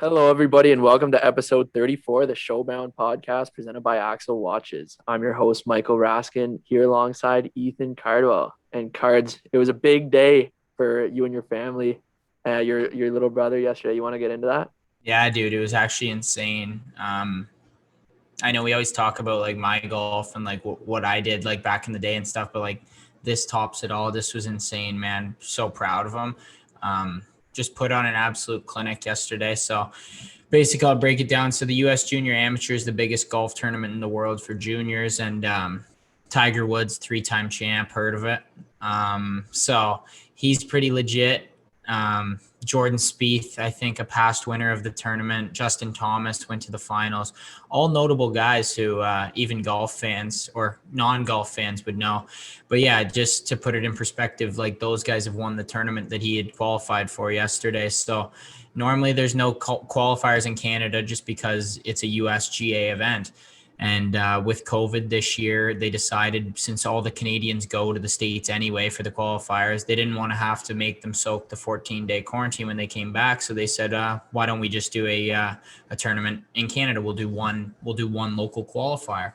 Hello, everybody, and welcome to episode 34 of the Showbound podcast presented by Axel Watches. I'm your host, Michael Raskin, here alongside Ethan Cardwell. And Cards, it was a big day for you and your family, your little brother yesterday. You want to get into that? Yeah, dude, it was actually insane. I know we always talk about like my golf and like what I did like back in the day and stuff, but like this tops it all. This was insane, man. So proud of him. Just put on an absolute clinic yesterday. So basically, I'll break it down. So the U.S. Junior Amateur is the biggest golf tournament in the world for juniors, and Tiger Woods, 3-time champ, heard of it. So he's pretty legit. Jordan Spieth, I think a past winner of the tournament. Justin Thomas went to the finals. All notable guys who even golf fans or non-golf fans would know. But yeah, just to put it in perspective, like those guys have won the tournament that he had qualified for yesterday. So normally there's no qualifiers in Canada just because it's a USGA event. And with COVID this year, they decided, since all the Canadians go to the States anyway for the qualifiers, they didn't want to have to make them soak the 14-day quarantine when they came back. So they said, why don't we just do a tournament in Canada? We'll do one local qualifier.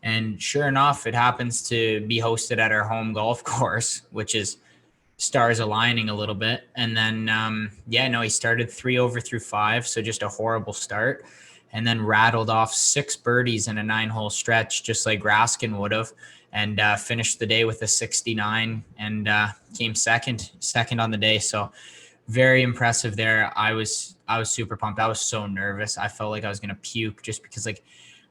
And sure enough, it happens to be hosted at our home golf course, which is stars aligning a little bit. And then, he started 3 over through 5. So just a horrible start. And then rattled off 6 birdies in a 9-hole stretch, just like Raskin would have, and finished the day with a 69 and came second on the day. So very impressive there. I was super pumped. I was so nervous. I felt like I was going to puke just because like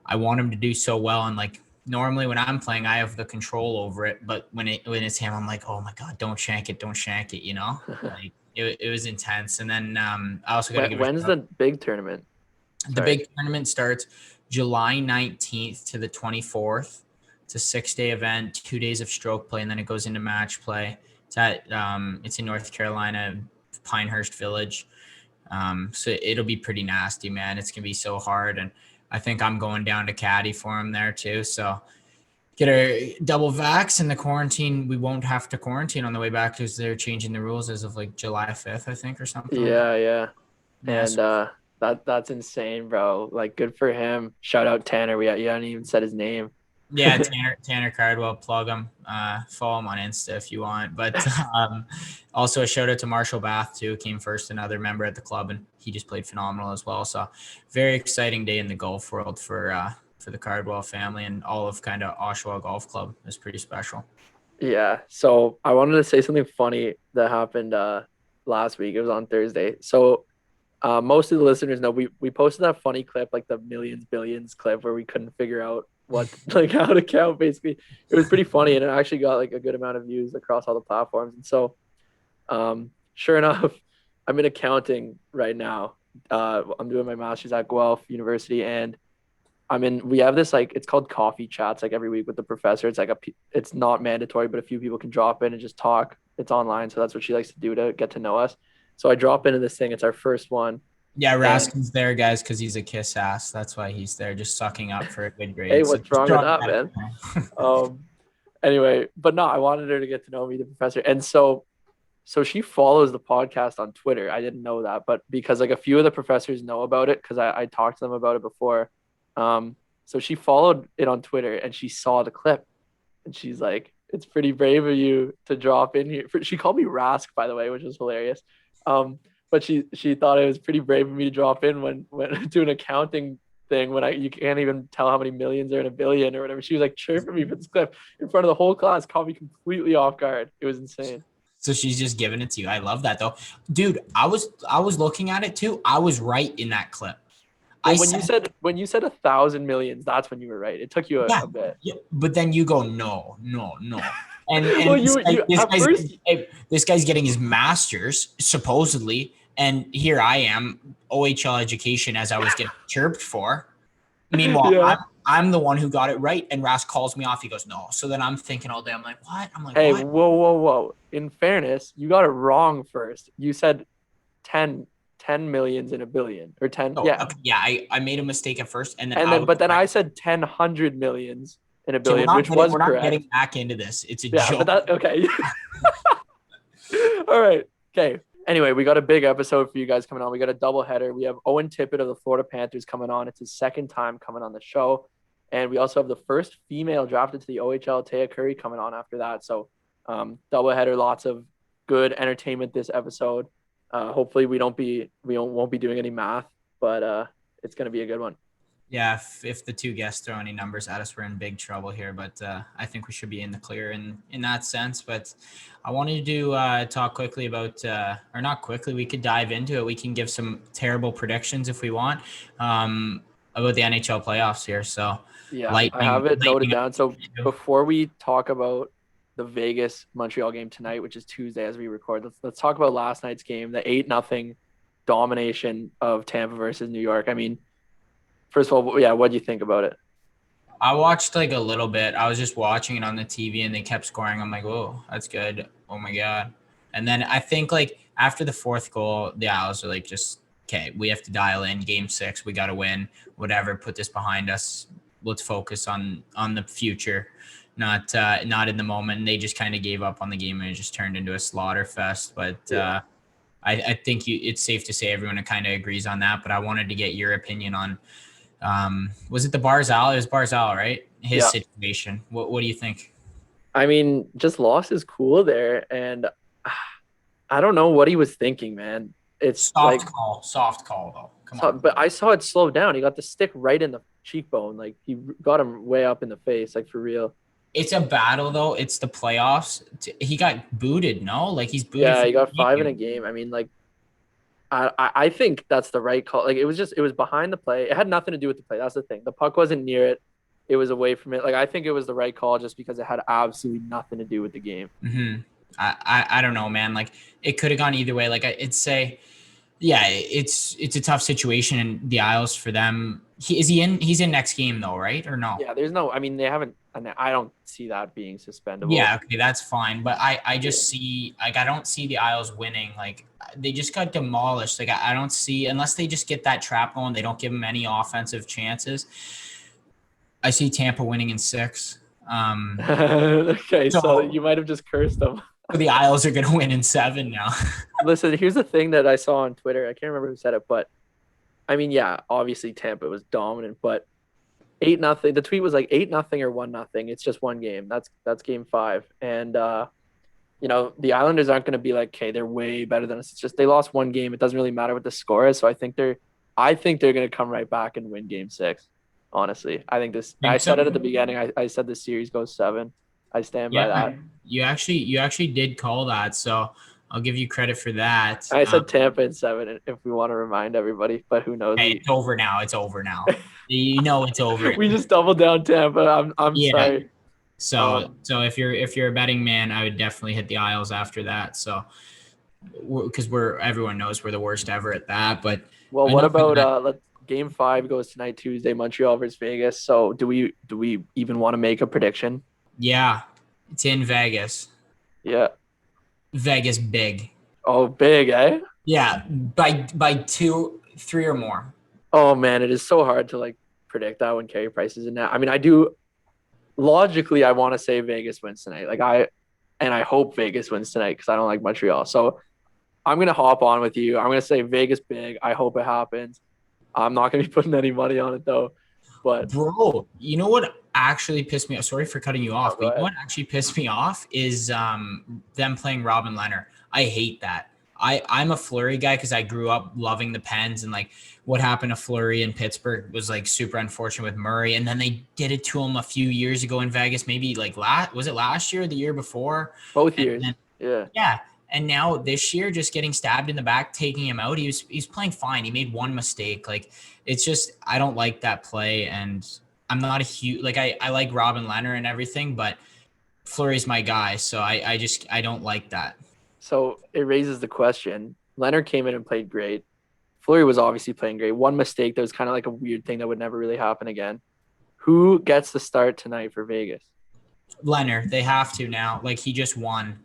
I want him to do so well. And like normally when I'm playing, I have the control over it. But when it's him, I'm like, oh my God, don't shank it, you know? Like it was intense. And then I also got to give When's the big tournament? The big tournament starts July 19th to the 24th. It's a 6-day event, 2 days of stroke play, and then it goes into match play. It's in North Carolina, Pinehurst Village. So it'll be pretty nasty, man. It's going to be so hard. And I think I'm going down to caddy for him there too. So get a double vax in the quarantine. We won't have to quarantine on the way back because they're changing the rules as of like July 5th, I think, or something. Yeah. And that's insane, bro. Like, good for him. Shout out Tanner. You haven't even said his name. Yeah, Tanner Cardwell, plug him. Follow him on Insta if you want. But also a shout out to Marshall Bath too. Came first, another member at the club, and he just played phenomenal as well. So very exciting day in the golf world for the Cardwell family and all of kind of Oshawa Golf Club. It was pretty special. Yeah. So I wanted to say something funny that happened last week. It was on Thursday. So most of the listeners know we posted that funny clip, like the millions billions clip where we couldn't figure out how to count. Basically, it was pretty funny, and it actually got like a good amount of views across all the platforms. And so sure enough, I'm in accounting right now. I'm doing my master's at Guelph University, and we have this, like, it's called coffee chats, like every week with the professor. It's like it's not mandatory, but a few people can drop in and just talk. It's online, so that's what she likes to do to get to know us. So I drop into this thing. It's our first one. Yeah, Raskin's there, guys, because he's a kiss ass. That's why he's there, just sucking up for a good grade. Hey, what's wrong with that, man? Anyway, but no, I wanted her to get to know me, the professor. And so she follows the podcast on Twitter. I didn't know that, but because like a few of the professors know about it because I talked to them about it before. So she followed it on Twitter and she saw the clip and she's like, it's pretty brave of you to drop in here. She called me Rask, by the way, which was hilarious. But she thought it was pretty brave of me to drop in when to an accounting thing when you can't even tell how many millions are in a billion or whatever. She was like chirping me for this clip in front of the whole class, caught me completely off guard. It was insane. So she's just giving it to you. I love that though, dude. I was looking at it too. I was right in that clip. Well, when you said 1,000 millions, that's when you were right. It took you a bit. Yeah, but then you go no. And well, this guy's getting his master's supposedly, and here I am, OHL education, as I was getting chirped for. Meanwhile, yeah. I'm the one who got it right, and Rask calls me off. He goes, no. So then I'm thinking all day, I'm like, what? I'm like, hey, what? Whoa. In fairness, you got it wrong first. You said 10 millions in a billion or 10. Oh, yeah. Okay, yeah. I made a mistake at first. Then I said 100 millions in a billion, which was correct. We're not getting back into this. It's a joke. Okay. All right. Okay. Anyway, we got a big episode for you guys coming on. We got a doubleheader. We have Owen Tippett of the Florida Panthers coming on. It's his second time coming on the show. And we also have the first female drafted to the OHL, Taya Currie, coming on after that. So doubleheader, lots of good entertainment this episode. Hopefully we won't be doing any math, but it's going to be a good one. Yeah, if the two guests throw any numbers at us, we're in big trouble here. But I think we should be in the clear in that sense. But I wanted to talk quickly about, or not quickly, we could dive into it. We can give some terrible predictions if we want about the NHL playoffs here. So yeah, I have it noted down. So before we talk about the Vegas Montreal game tonight, which is Tuesday as we record, let's talk about last night's game, the 8-0 domination of Tampa versus New York. I mean, first of all, yeah, what do you think about it? I watched like a little bit. I was just watching it on the TV and they kept scoring. I'm like, oh, that's good. Oh my God. And then I think like after the fourth goal, the Isles are like, just, okay, we have to dial in game 6. We got to win, whatever, put this behind us. Let's focus on the future, not in the moment. And they just kind of gave up on the game and it just turned into a slaughter fest. But yeah. I think it's safe to say everyone kind of agrees on that. But I wanted to get your opinion on, was it the Barzal? It was Barzal, right? His situation. What do you think? I mean, just loss is cool there, and I don't know what he was thinking, man. It's soft call though. Come on. But I saw it slow down. He got the stick right in the cheekbone, like he got him way up in the face, like for real. It's a battle though. It's the playoffs. He got booted, no? Like he's booted. Yeah, he got 5 in a game. I mean, like I think that's the right call. Like it was behind the play. It had nothing to do with the play. That's the thing. The puck wasn't near it. It was away from it. Like I think it was the right call just because it had absolutely nothing to do with the game. Mm-hmm. I don't know, man. Like it could have gone either way. Like I'd say, yeah, it's a tough situation in the Isles for them. He's in next game though, right? Or no? Yeah, there's no. I mean, they haven't. I don't see that being suspendable. Yeah, okay, that's fine. But I just see like I don't see the Isles winning. Like they just got demolished. Like I don't see unless they just get that trap going. They don't give them any offensive chances. I see Tampa winning in 6. Okay, so you might have just cursed them. The Isles are going to win in 7 now. Listen, here's the thing that I saw on Twitter. I can't remember who said it, but I mean, yeah, obviously Tampa was dominant, but 8-0. The tweet was like 8-0 or 1-0. It's just one game. That's game 5. And the Islanders aren't going to be like, okay, they're way better than us. It's just they lost one game. It doesn't really matter what the score is. So I think they're going to come right back and win game 6. Honestly, I think this. I said it at the beginning. I said the series goes 7. I stand by that. You actually did call that, so I'll give you credit for that. I said Tampa in 7, if we want to remind everybody, but who knows? Hey, it's over now. It's over now. It's over. We just doubled down Tampa. I'm sorry. So if you're a betting man, I would definitely hit the Isles after that. So because everyone knows we're the worst ever at that. But what about Game 5 goes tonight, Tuesday, Montreal versus Vegas. So do we even want to make a prediction? Yeah, it's in Vegas. Yeah. Vegas big. Oh, big, eh? Yeah, by 2, 3 or more. Oh man, it is so hard to like predict that when carry prices in that. I mean, I do logically I want to say Vegas wins tonight. Like I hope Vegas wins tonight because I don't like Montreal. So I'm gonna hop on with you. I'm gonna say Vegas big. I hope it happens. I'm not going to be putting any money on it, though. But bro, you know what actually pissed me off? Sorry for cutting you off. But you know what actually pissed me off is them playing Robin Lehner. I hate that. I'm a Fleury guy because I grew up loving the Pens, and like what happened to Fleury in Pittsburgh was like super unfortunate with Murray. And then they did it to him a few years ago in Vegas, maybe like was it last year or the year before? Both years. Yeah. And now this year, just getting stabbed in the back, taking him out, he's playing fine. He made one mistake. Like, it's just, I don't like that play. And I'm not a huge, like, I like Robin Lehner and everything, but Fleury's my guy. So I don't like that. So it raises the question. Lehner came in and played great. Fleury was obviously playing great. One mistake that was kind of like a weird thing that would never really happen again. Who gets the start tonight for Vegas? Lehner. They have to now. Like, he just won.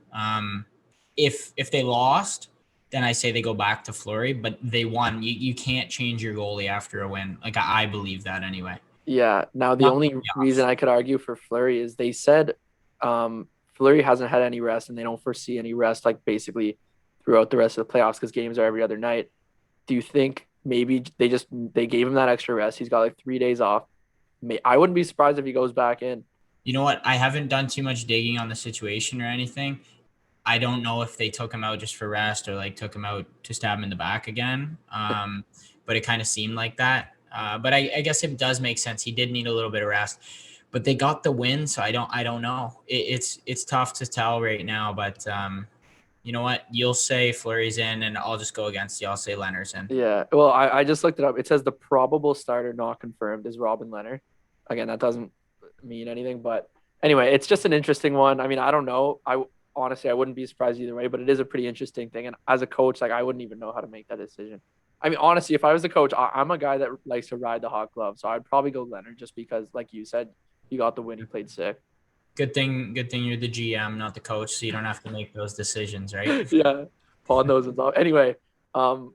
If they lost, then I say they go back to Fleury, but they won. You can't change your goalie after a win. Like, I believe that anyway. Yeah. Now, the only reason I could argue for Fleury is they said Fleury hasn't had any rest and they don't foresee any rest, like basically throughout the rest of the playoffs because games are every other night. Do you think maybe they gave him that extra rest? He's got like 3 days off. I wouldn't be surprised if he goes back in. You know what? I haven't done too much digging on the situation or anything. I don't know if they took him out just for rest or like took him out to stab him in the back again. But it kind of seemed like that. But I guess it does make sense. He did need a little bit of rest, but they got the win, so I don't know. It's tough to tell right now. But you know what? You'll say Fleury's in, and I'll just go against you. I'll say Leonard's in. Yeah. Well, I just looked it up. It says the probable starter not confirmed is Robin Leonard. Again, that doesn't mean anything, but anyway, it's just an interesting one. I mean, I don't know. I honestly I wouldn't be surprised either way, but it is a pretty interesting thing. And as a coach, like I wouldn't even know how to make that decision. I mean, honestly, if I was the coach, I'm a guy that likes to ride the hot glove, so I'd probably go Leonard just because, like you said, he got the win. He played sick. Good thing you're the GM, not the coach, so you don't have to make those decisions, right? Yeah, Paul knows it's all. Anyway,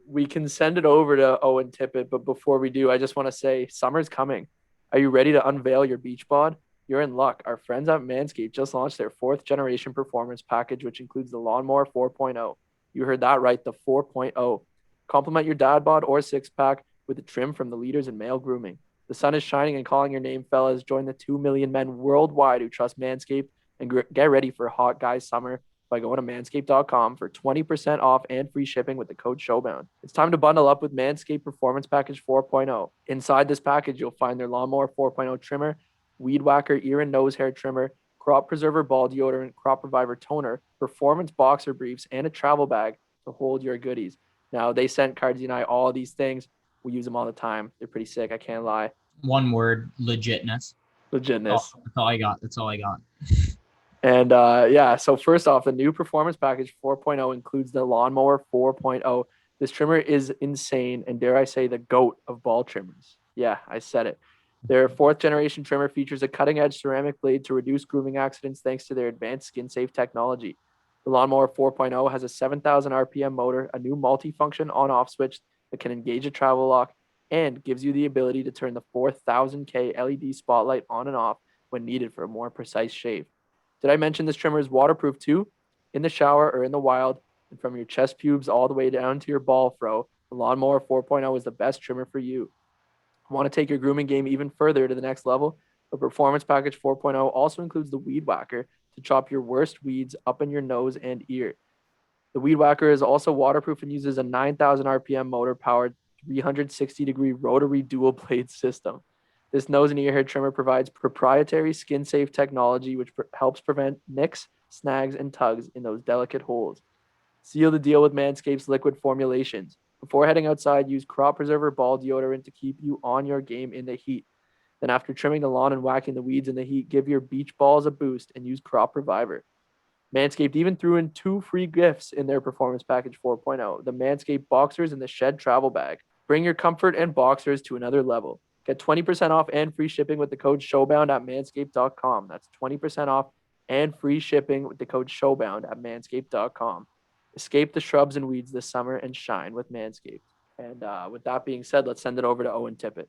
we can send it over to Owen Tippett, but before we do, I just want to say summer's coming. Are you ready to unveil your beach bod? You're in luck. Our friends at Manscaped just launched their 4th-generation performance package, which includes the Lawnmower 4.0. You heard that right, the 4.0. Complement your dad bod or six-pack with a trim from the leaders in male grooming. The sun is shining and calling your name, fellas. Join the 2 million men worldwide who trust Manscaped and get ready for hot guy summer by going to manscaped.com for 20% off and free shipping with the code Showbound. It's time to bundle up with Manscaped Performance Package 4.0. Inside this package, you'll find their Lawnmower 4.0 trimmer, Weed Whacker ear and nose hair trimmer, Crop Preserver ball deodorant, Crop Reviver toner, Performance boxer briefs, and a travel bag to hold your goodies. Now, they sent Cardsy and I all these things. We use them all the time. They're pretty sick. I can't lie. One word, legitness. Legitness. That's all I got. That's all I got. And yeah, so first off, the new Performance Package 4.0 includes the Lawnmower 4.0. This trimmer is insane, and dare I say, the GOAT of ball trimmers. Yeah, I said it. Their 4th-generation trimmer features a cutting-edge ceramic blade to reduce grooming accidents thanks to their advanced skin-safe technology. The Lawnmower 4.0 has a 7,000 RPM motor, a new multi-function on-off switch that can engage a travel lock, and gives you the ability to turn the 4000K LED spotlight on and off when needed for a more precise shave. Did I mention this trimmer is waterproof too? In the shower or in the wild, and from your chest pubes all the way down to your ball fro, the Lawnmower 4.0 is the best trimmer for you. Want to take your grooming game even further to the next level? The Performance Package 4.0 also includes the Weed Whacker to chop your worst weeds up in your nose and ear. The Weed Whacker is also waterproof and uses a 9,000 RPM motor-powered 360-degree rotary dual-blade system. This nose and ear hair trimmer provides proprietary skin-safe technology which helps prevent nicks, snags, and tugs in those delicate holes. Seal the deal with Manscaped's liquid formulations. Before heading outside, use Crop Preserver ball deodorant to keep you on your game in the heat. Then after trimming the lawn and whacking the weeds in the heat, give your beach balls a boost and use Crop Reviver. Manscaped even threw in 2 free gifts in their Performance Package 4.0, the Manscaped Boxers and the Shed Travel Bag. Bring your comfort and boxers to another level. Get 20% off and free shipping with the code Showbound at manscaped.com. That's 20% off and free shipping with the code Showbound at manscaped.com. Escape the shrubs and weeds this summer and shine with Manscaped. And with that being said, let's send it over to Owen Tippett.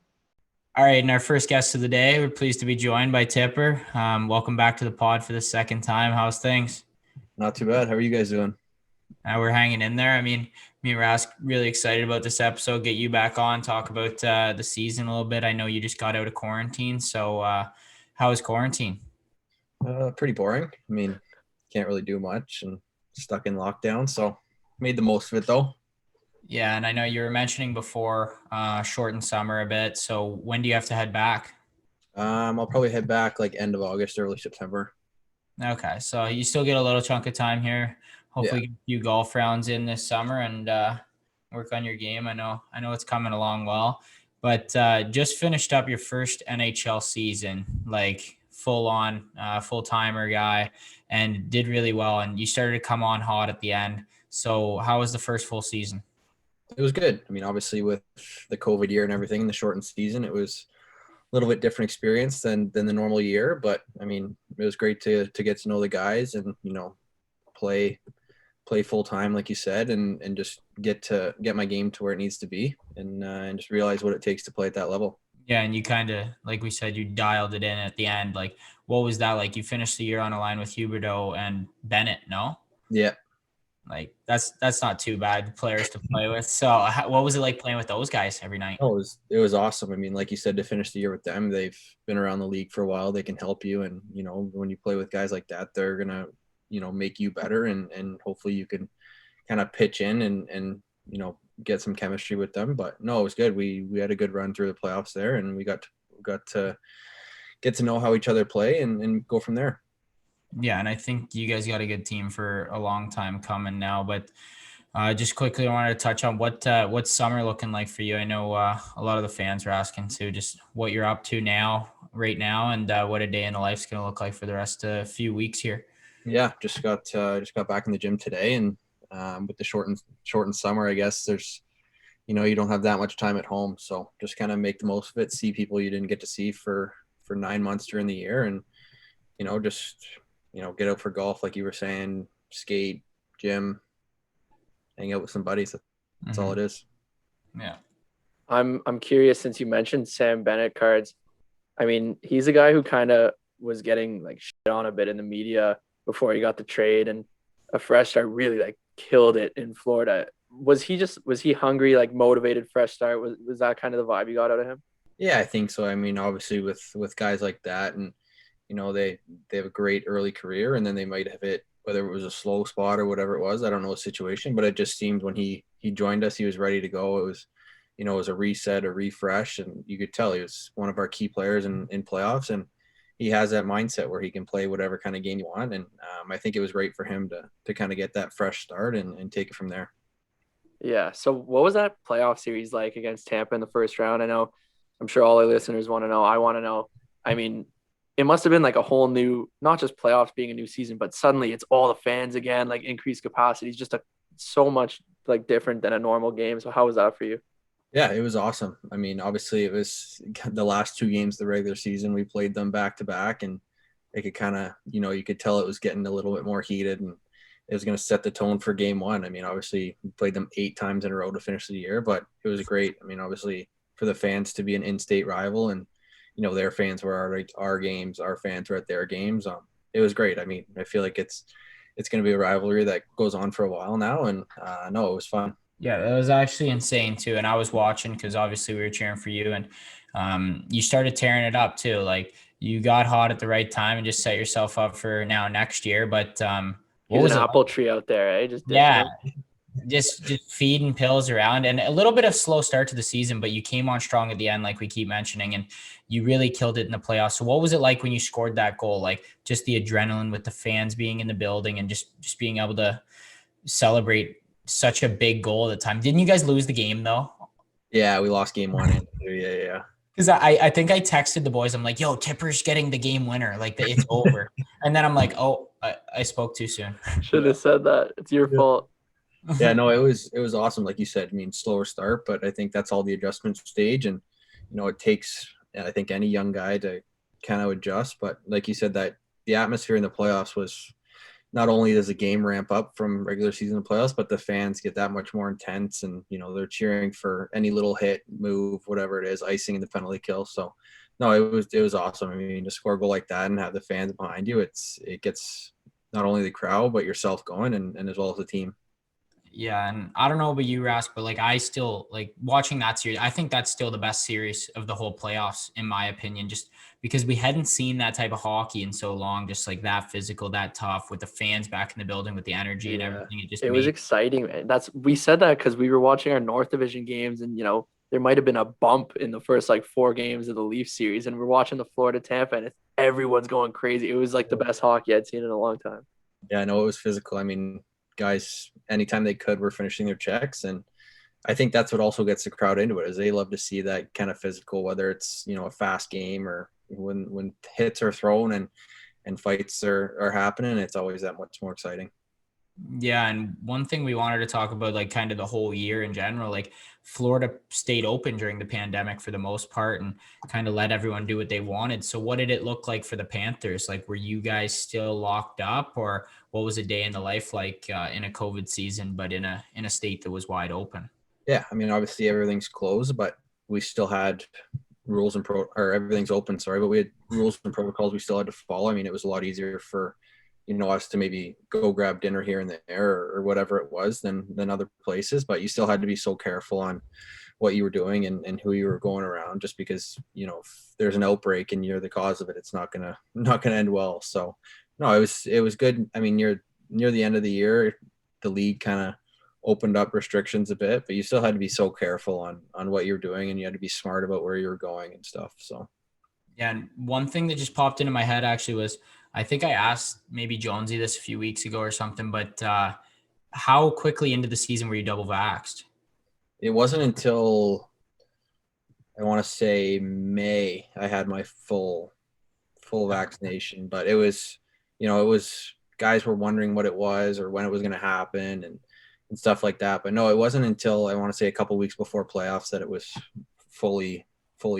All right, and our first guest of the day, we're pleased to be joined by Tipper. Welcome back to the pod for the second time. How's things? Not too bad. How are you guys doing? We're hanging in there. I mean, me and Rask really excited about this episode. Get you back on, talk about the season a little bit. I know you just got out of quarantine, so how was quarantine? Pretty boring. I mean, can't really do much and stuck in lockdown, so made the most of it though. Yeah, and I know you were mentioning before shortened summer a bit. So when do you have to head back? I'll probably head back like end of August, early September. Okay, so you still get a little chunk of time here. Hopefully, get a few golf rounds in this summer and work on your game. I know it's coming along well, but just finished up your first NHL season, like full on, full timer guy, and did really well. And you started to come on hot at the end. So how was the first full season? It was good. I mean, obviously with the COVID year and everything, the shortened season, it was a little bit different experience than the normal year. But I mean, it was great to get to know the guys and, you know, play full time, like you said, and just get my game to where it needs to be and just realize what it takes to play at that level. Yeah, and you kind of, like we said, you dialed it in at the end. Like, what was that like? You finished the year on a line with Huberdeau and Bennett, no? Yeah. Like that's not too bad players to play with. So what was it like playing with those guys every night? Oh, it was awesome. I mean, like you said, to finish the year with them, they've been around the league for a while. They can help you, and when you play with guys like that, they're gonna make you better, and hopefully you can kind of pitch in and get some chemistry with them. But no, it was good. We had a good run through the playoffs there, and we got to get to know how each other play and go from there. Yeah, and I think you guys got a good team for a long time coming now. But just quickly, I wanted to touch on what's summer looking like for you. I know a lot of the fans are asking too, just what you're up to right now, and what a day in the life's going to look like for the rest of a few weeks here. Yeah, just got back in the gym today, and with the shortened summer, I guess there's you don't have that much time at home, so just kind of make the most of it. See people you didn't get to see for 9 months during the year, and just get out for golf, like you were saying, skate, gym, hang out with some buddies. That's all it is. Yeah. I'm curious, since you mentioned Sam Bennett cards. I mean, he's a guy who kind of was getting like shit on a bit in the media before he got the trade, and a fresh start really like killed it in Florida. Was he hungry, like motivated fresh start? Was that kind of the vibe you got out of him? Yeah, I think so. I mean, obviously with guys like that, and they have a great early career, and then they might have hit, whether it was a slow spot or whatever it was, I don't know the situation, but it just seemed when he joined us, he was ready to go. It was, it was a reset, a refresh, and you could tell he was one of our key players in playoffs, and he has that mindset where he can play whatever kind of game you want. And I think it was great for him to kind of get that fresh start and take it from there. Yeah. So what was that playoff series like against Tampa in the first round? I'm sure all our listeners want to know. I want to know. I mean, it must have been like a whole new, not just playoffs being a new season, but suddenly it's all the fans again, like increased capacity. It's just so much like different than a normal game. So how was that for you? Yeah, it was awesome. I mean, obviously it was the last 2 games of the regular season. We played them back to back, and it could kind of, you could tell it was getting a little bit more heated, and it was going to set the tone for game 1. I mean, obviously we played them 8 times in a row to finish the year, but it was great. I mean, obviously for the fans to be an in-state rival, and, their fans were our games, our fans were at their games. It was great. I mean, I feel like it's going to be a rivalry that goes on for a while now. And no, it was fun. Yeah, it was actually insane too. And I was watching because obviously we were cheering for you, and you started tearing it up too. Like you got hot at the right time and just set yourself up for next year. But what was an apple tree out there, eh? Just feeding pills around, and a little bit of slow start to the season, but you came on strong at the end, like we keep mentioning, and you really killed it in the playoffs. So what was it like when you scored that goal? Like just the adrenaline with the fans being in the building and just being able to celebrate such a big goal at the time. Didn't you guys lose the game though? Yeah, we lost game 1. Yeah. Because I think I texted the boys. I'm like, yo, Tipper's getting the game winner. Like it's over. And then I'm like, oh, I spoke too soon. Should have said that. It's your fault. Yeah, no, it was awesome. Like you said, I mean, slower start, but I think that's all the adjustment stage. And, it takes, I think, any young guy to kind of adjust. But like you said, that the atmosphere in the playoffs was, not only does the game ramp up from regular season to playoffs, but the fans get that much more intense, and, they're cheering for any little hit, move, whatever it is, icing in the penalty kill. So no, it was awesome. I mean, to score a goal like that and have the fans behind you, it gets not only the crowd, but yourself going, and as well as the team. Yeah, and I don't know about you, Rask, but like I still like watching that series. I think that's still the best series of the whole playoffs, in my opinion, just because we hadn't seen that type of hockey in so long, just like that physical, that tough, with the fans back in the building, with the energy and everything. It was exciting, man. We said that because we were watching our North Division games, and there might have been a bump in the first like 4 games of the Leafs series, and we're watching the Florida Tampa, and everyone's going crazy. It was like the best hockey I'd seen in a long time. Yeah, I know it was physical. I mean, guys, anytime they could, were finishing their checks, and I think that's what also gets the crowd into it, is they love to see that kind of physical, whether it's a fast game or when hits are thrown and fights are happening. It's always that much more exciting. Yeah, and one thing we wanted to talk about, like kind of the whole year in general, like Florida stayed open during the pandemic for the most part and kind of let everyone do what they wanted. So what did it look like for the Panthers? Like, were you guys still locked up, or what was a day in the life like in a COVID season, but in a state that was wide open? Yeah, I mean, obviously everything's closed, but we still had rules or everything's open, sorry, but we had rules and protocols we still had to follow. I mean, it was a lot easier for us to maybe go grab dinner here and there or whatever it was than other places. But you still had to be so careful on what you were doing and who you were going around, just because, if there's an outbreak and you're the cause of it, it's not gonna end well. So no, it was good. I mean, near the end of the year, the league kind of opened up restrictions a bit, but you still had to be so careful on what you're doing, and you had to be smart about where you were going and stuff. So yeah, and one thing that just popped into my head actually was, I think I asked maybe Jonesy this a few weeks ago or something, but how quickly into the season were you double vaxxed? it wasn't until, I want to say, May I had my full vaccination, but it was guys were wondering what it was or when it was going to happen and stuff like that. But no, it wasn't until, I want to say, a couple weeks before playoffs that it was fully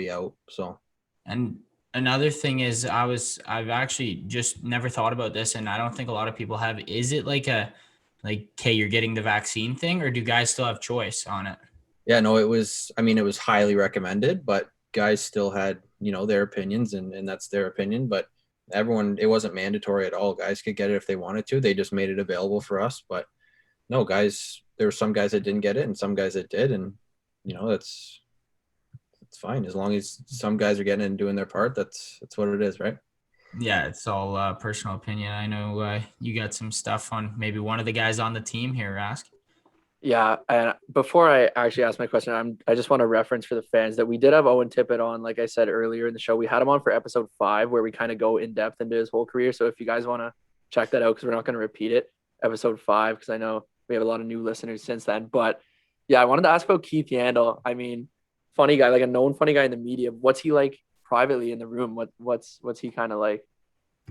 out. So, and another thing is, I've actually just never thought about this, and I don't think a lot of people have. Is it like okay, you're getting the vaccine thing, or do guys still have choice on it? yeah, no, it was highly recommended, but guys still had, their opinions, and that's their opinion. But it wasn't mandatory at all. Guys could get it if they wanted to. They just made it available for us. But no, guys, there were some guys that didn't get it and some guys that did. And, it's fine. As long as some guys are getting it and doing their part, that's what it is, right? Yeah, it's all personal opinion. I know you got some stuff on maybe one of the guys on the team here, Rask. Yeah, and before I actually ask my question, I just want to reference for the fans that we did have Owen Tippett on, like I said earlier in the show. We had him on for episode 5, where we kind of go in depth into his whole career. So if you guys want to check that out, because we're not going to repeat it, episode 5, because I know we have a lot of new listeners since then. But yeah, I wanted to ask about Keith Yandle. I mean, funny guy, like a known funny guy in the media. What's he like privately in the room? What's he kind of like?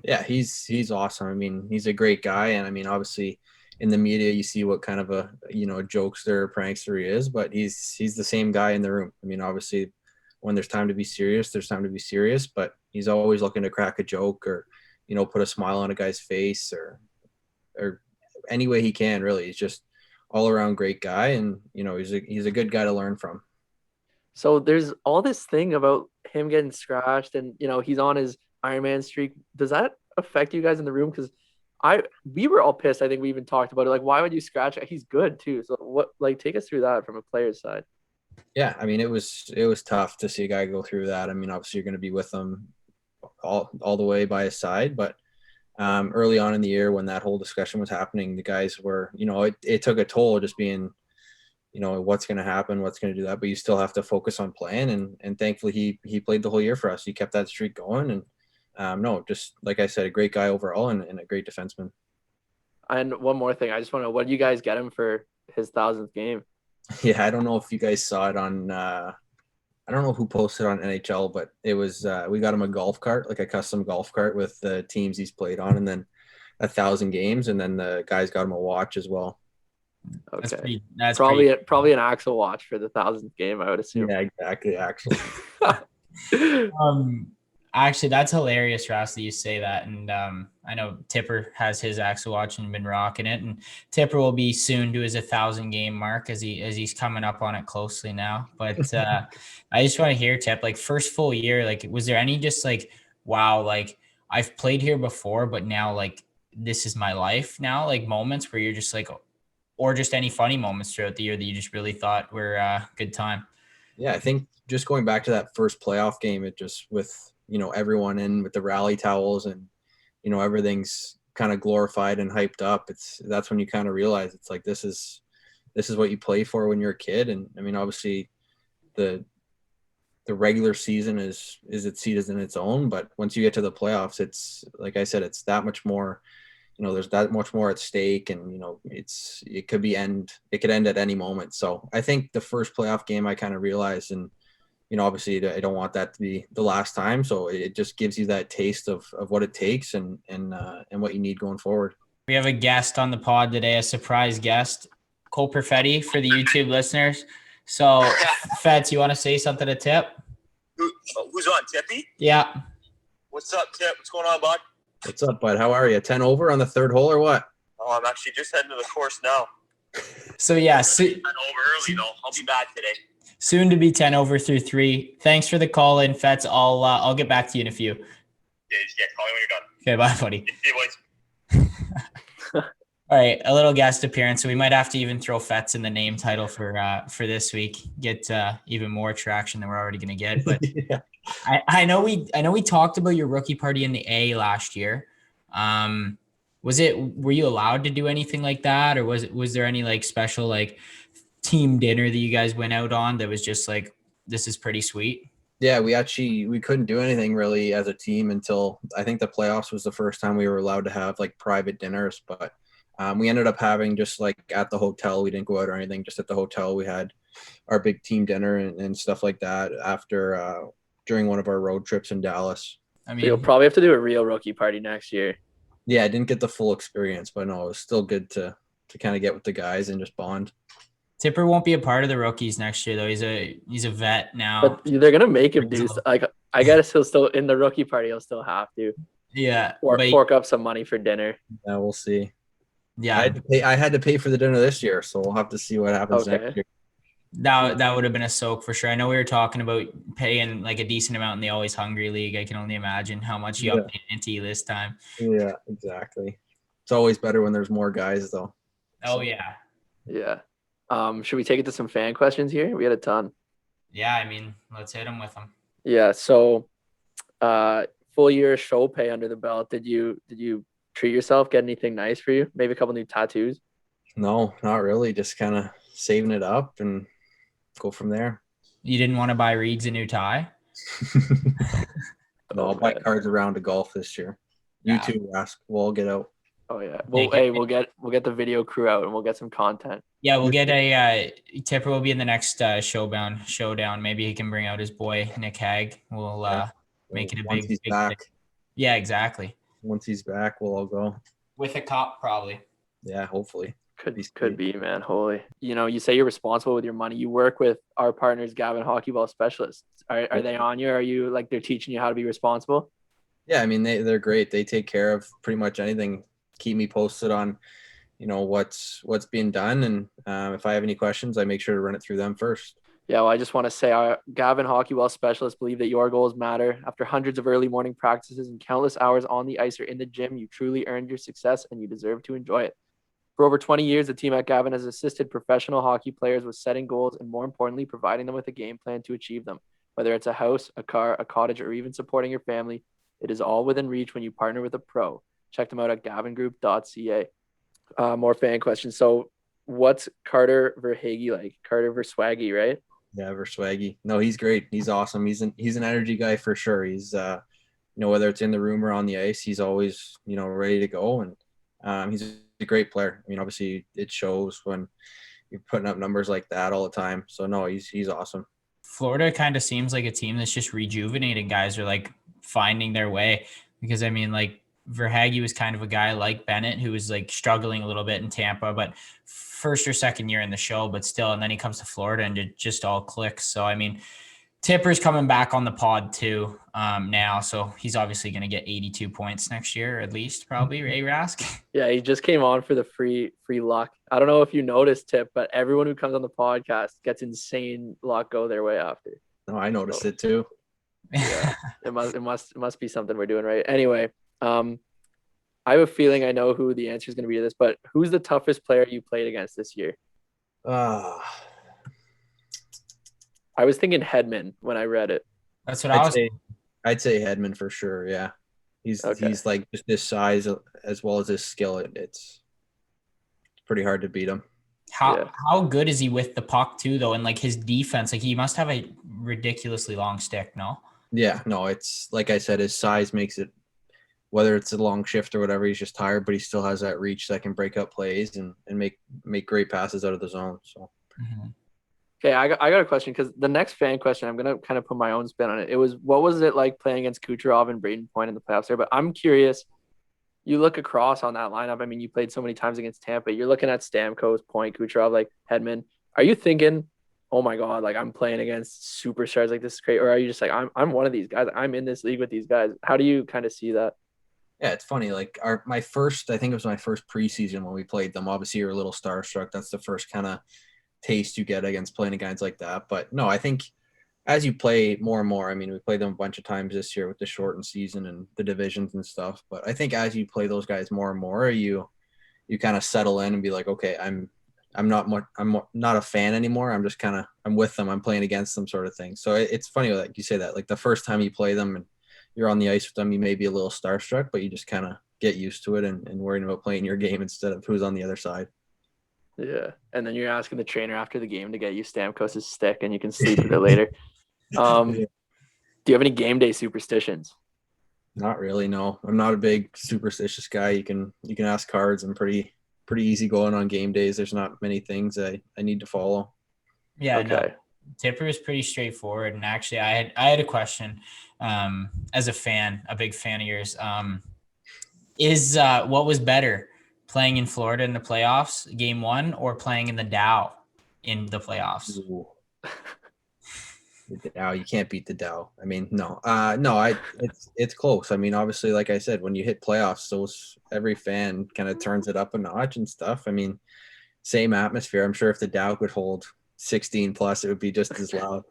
Yeah, he's awesome. I mean, he's a great guy, and I mean, obviously, in the media, you see what kind of a jokester, prankster he is, but he's the same guy in the room. I mean, obviously, when there's time to be serious, there's time to be serious, but he's always looking to crack a joke or put a smile on a guy's face or any way he can. Really, he's just all around great guy, and he's a good guy to learn from. So there's all this thing about him getting scratched, and he's on his Iron Man streak. Does that affect you guys in the room? Because we were all pissed. I think we even talked about it. Like, why would you scratch it? He's good too. So what? Like, take us through that from a player's side. Yeah, I mean, it was tough to see a guy go through that. I mean, obviously, you're going to be with him all the way by his side, but early on in the year when that whole discussion was happening, the guys were, it took a toll just being, what's going to happen, what's going to do that, but you still have to focus on playing. And thankfully he played the whole year for us. He kept that streak going. And no, just like I said, a great guy overall and a great defenseman. And one more thing, I just want to know, what did you guys get him for his 1,000th game? Yeah, I don't know if you guys saw it on, I don't know who posted on NHL, but it was, we got him a golf cart, like a custom golf cart with the teams he's played on, and then 1,000 games. And then the guys got him a watch as well. Okay. That's probably an Axel watch for the 1,000th game, I would assume. Yeah, exactly. Axel. Actually, that's hilarious, Ross, that you say that. And I know Tipper has his Axel watch and been rocking it. And Tipper will be soon to his 1,000 game mark as he's coming up on it closely now. But I just want to hear, Tip, like, first full year, like, was there any just like, wow, like, I've played here before, but now, like, this is my life now, like, moments where you're just like, or just any funny moments throughout the year that you just really thought were a good time? Yeah, I think just going back to that first playoff game, it just with, everyone in with the rally towels and, everything's kind of glorified and hyped up. That's when you kind of realize it's like, this is what you play for when you're a kid. And I mean, obviously the regular season is its seat in its own, but once you get to the playoffs, it's like I said, it's that much more, there's that much more at stake, and it could end at any moment. So I think the first playoff game I kind of realized, and obviously I don't want that to be the last time. So it just gives you that taste of what it takes and what you need going forward. We have a guest on the pod today, a surprise guest, Cole Perfetti for the YouTube listeners. So Feds, you want to say something to Tip? Who's on, Tippy? Yeah. What's up, Tip? What's going on, bud? What's up, bud? How are you? 10 over on the third hole or what? Oh, I'm actually just heading to the course now. So yeah, 10 over early though. I'll be back today. Soon to be 10 over through 3. Thanks for the call in, Fets. I'll get back to you in a few. Yeah, call me when you're done. Okay, bye, buddy. See you, boys. All right, a little guest appearance. So we might have to even throw Fets in the name title for this week. Get even more traction than we're already going to get. But Yeah. I know we talked about your rookie party in the A last year. Were you allowed to do anything like that, or was there any like special like team dinner that you guys went out on that was just like, this is pretty sweet? Yeah, we couldn't do anything really as a team until I think the playoffs was the first time we were allowed to have like private dinners, but we ended up having just like at the hotel. We didn't go out or anything. Just at the hotel, we had our big team dinner and stuff like that after during one of our road trips in Dallas. I So you'll mean, probably have to do a real rookie party next year. Yeah, I didn't get the full experience, but no, it was still good to kind of get with the guys and just bond. Tipper won't be a part of the rookies next year though. He's a vet now. But they're gonna make him do like I guess he'll still in the rookie party. He'll still have to Yeah, fork up some money for dinner. Yeah, we'll see. Yeah, I had to pay for the dinner this year, so we'll have to see what happens next year. that would have been a soak for sure. I know we were talking about paying like a decent amount in the Always Hungry League. I can only imagine how much you upped the ante this time. Yeah, exactly. It's always better when there's more guys, though. Oh yeah, Yeah. Should we take it to some fan questions here? We had a ton. yeah. I mean, let's hit him with them. Yeah. So, full year show pay under the belt. Did you treat yourself? Get anything nice for you? Maybe a couple new tattoos. No, not really. Just kind of saving it up and go from there. You didn't want to buy Reeds a new tie? No, I'll buy cards around to golf this year. You too, Rask. We'll all get out. Oh yeah. Well, hey, we'll get the video crew out and we'll get some content. Yeah, we'll get a Tipper will be in the next Showbound showdown. Maybe he can bring out his boy Nick Hag. We'll make it a Once big. he's big back. thing. Yeah, exactly. Once he's back, we'll all go. With a cop, probably. Yeah, hopefully. Could be, man. Holy. You say you're responsible with your money. You work with our partners, Gavin Hockey Ball Specialists. Are they on you? Are you like they're teaching you how to be responsible? Yeah, I mean they're great. They take care of pretty much anything. Keep me posted on, what's being done, and if I have any questions, I make sure to run it through them first. Yeah, well, I just want to say our Gavin Hockey Ball Specialists believe that your goals matter. After hundreds of early morning practices and countless hours on the ice or in the gym, you truly earned your success and you deserve to enjoy it. For over 20 years, the team at Gavin has assisted professional hockey players with setting goals and, more importantly, providing them with a game plan to achieve them. Whether it's a house, a car, a cottage, or even supporting your family, it is all within reach when you partner with a pro. Check them out at gavingroup.ca. More fan questions. So what's Carter Verhaeghe like? Carter Verswaggy, right? Yeah, Verswaggy. No, he's great. He's awesome. He's an energy guy for sure. He's whether it's in the room or on the ice, he's always ready to go, and he's a great player. I mean, obviously it shows when you're putting up numbers like that all the time. So no, he's awesome. Florida kind of seems like a team that's just rejuvenating. Guys are like finding their way, because I mean, like Verhaeghe was kind of a guy like Bennett who was like struggling a little bit in Tampa, but first or second year in the show, but still, and then he comes to Florida and it just all clicks. So I mean, Tipper's coming back on the pod too now, so he's obviously going to get 82 points next year at least, probably. Ray Rask. Yeah, he just came on for the free luck. I don't know if you noticed, Tip, but everyone who comes on the podcast gets insane luck go their way after. No, I noticed it too. Yeah, it must be something we're doing right. Anyway, I have a feeling I know who the answer is going to be to this, but who's the toughest player you played against this year? I was thinking Hedman when I read it. That's what I'd say Hedman for sure. Yeah, he's like just this size as well as his skill. It's pretty hard to beat him. How good is he with the puck too, though, and like his defense? Like he must have a ridiculously long stick, no? Yeah, no, it's like I said, his size makes it. Whether it's a long shift or whatever, he's just tired, but he still has that reach that can break up plays and make great passes out of the zone. So. Mm-hmm. Okay, I got a question, because the next fan question, I'm going to kind of put my own spin on it. It was, what was it like playing against Kucherov and Braden Point in the playoffs there? But I'm curious, you look across on that lineup. I mean, you played so many times against Tampa. You're looking at Stamkos, Point, Kucherov, like Hedman. Are you thinking, oh my God, like I'm playing against superstars, like this is great? Or are you just like, I'm one of these guys. I'm in this league with these guys. How do you kind of see that? Yeah, it's funny. Like I think it was my first preseason when we played them. Obviously, you're a little starstruck. That's the first kind of taste you get against playing guys like that. But no, I think as you play more and more, I mean, we played them a bunch of times this year with the shortened season and the divisions and stuff. But I think as you play those guys more and more, you you kind of settle in and be like, okay, I'm not a fan anymore. I'm just I'm with them. I'm playing against them, sort of thing. So it's funny, like you say that, like the first time you play them and you're on the ice with them, you may be a little starstruck, but you just kind of get used to it and worrying about playing your game instead of who's on the other side. Yeah, and then you're asking the trainer after the game to get you Stamkos' stick, and you can sleep with it later. Do you have any game day superstitions? Not really, no. I'm not a big superstitious guy. You can ask Cards. I'm pretty easy going on game days. There's not many things I need to follow. Yeah, Okay. no. Tipper is pretty straightforward. And actually, I had a question. As a fan, a big fan of yours, what was better, playing in Florida in the playoffs, game 1, or playing in the Dow in the playoffs? The Dow, you can't beat the Dow. I mean, no, it's close. I mean, obviously, like I said, when you hit playoffs, every fan kind of turns it up a notch and stuff. I mean, same atmosphere. I'm sure if the Dow could hold 16 plus, it would be just as loud.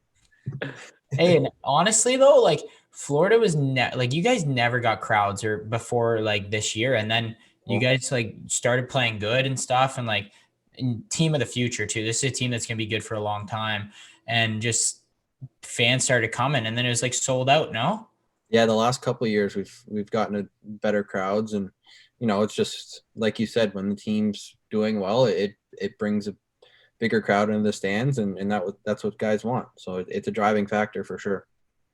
Hey, and honestly though, like Florida was like you guys never got crowds or before like this year, and then you guys like started playing good and stuff, and like team of the future too. This is a team that's gonna be good for a long time, and just fans started coming, and then it was like sold out. No. Yeah, the last couple of years we've gotten a better crowds, and it's just like you said, when the team's doing well, it brings a bigger crowd into the stands, and that's what guys want. So it's a driving factor for sure.